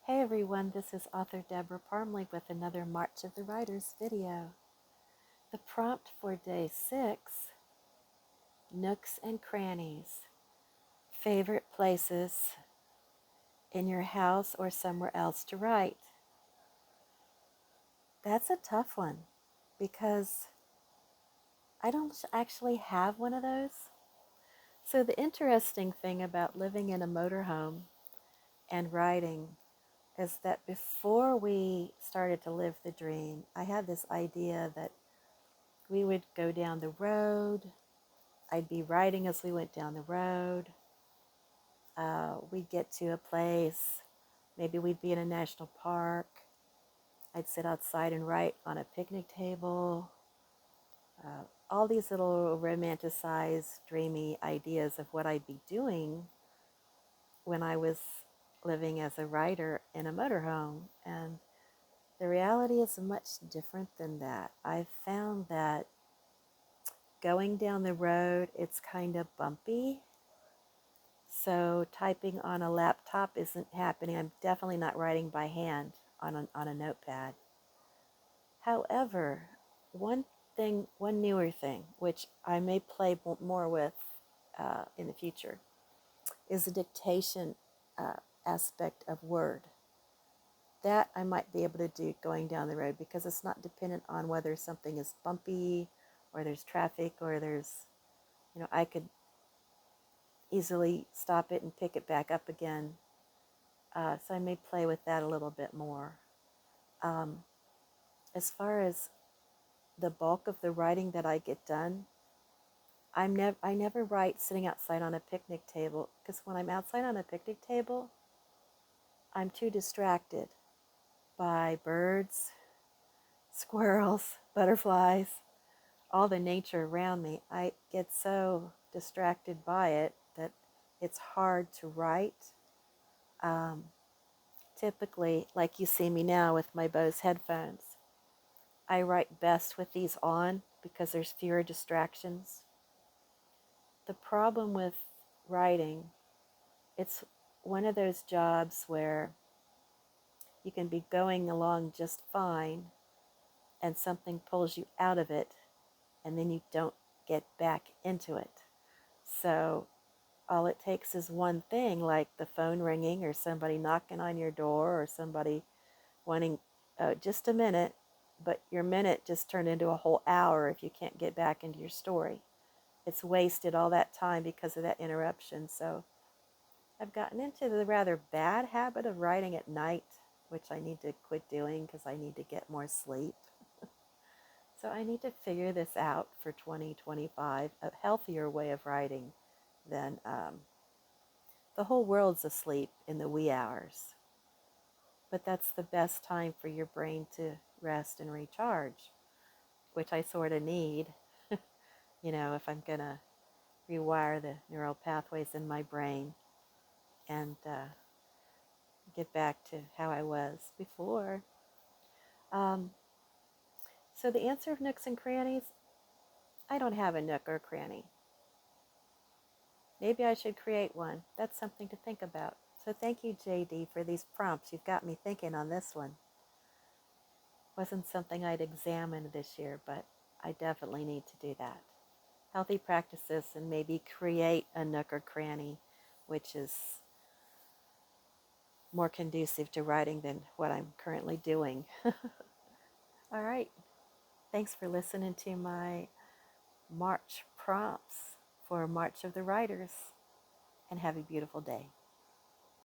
Hey everyone, this is author Debra Parmley with another March of the Writers video. The prompt for day 6, Nooks and Crannies, favorite places in your house or somewhere else to write. That's a tough one because I don't actually have one of those. So the interesting thing about living in a motorhome and writing is that before we started to live the dream, I had this idea that we would go down the road. I'd be writing as we went down the road. We'd get to a place. Maybe we'd be in a national park. I'd sit outside and write on a picnic table. All these little romanticized, dreamy ideas of what I'd be doing when I was living as a writer in a motorhome. And the reality is much different than that. I've found that going down the road, it's kind of bumpy. So typing on a laptop isn't happening. I'm definitely not writing by hand on a notepad. However, one newer thing, which I may play more with in the future, is the dictation aspect of Word. That I might be able to do going down the road because it's not dependent on whether something is bumpy or there's traffic or there's, I could easily stop it and pick it back up again. So I may play with that a little bit more. As far as the bulk of the writing that I get done, I never write sitting outside on a picnic table because when I'm outside on a picnic table, I'm too distracted by birds, squirrels, butterflies, all the nature around me. I get so distracted by it that it's hard to write. Typically, like you see me now with my Bose headphones, I write best with these on because there's fewer distractions. The problem with writing, it's one of those jobs where you can be going along just fine and something pulls you out of it and then you don't get back into it. So all it takes is one thing, like the phone ringing or somebody knocking on your door or somebody wanting just a minute, but your minute just turned into a whole hour if you can't get back into your story. It's wasted all that time because of that interruption. So I've gotten into the rather bad habit of writing at night, which I need to quit doing because I need to get more sleep. So I need to figure this out for 2025, a healthier way of writing than the whole world's asleep in the wee hours. But that's the best time for your brain to rest and recharge, which I sort of need, if I'm going to rewire the neural pathways in my brain and get back to how I was before. So the answer of nooks and crannies, I don't have a nook or a cranny. Maybe I should create one. That's something to think about. So thank you, JD, for these prompts. You've got me thinking on this one. Wasn't something I'd examined this year, but I definitely need to do that. Healthy practices and maybe create a nook or cranny, which is more conducive to writing than what I'm currently doing. All right. Thanks for listening to my March prompts for March of the Writers, and have a beautiful day.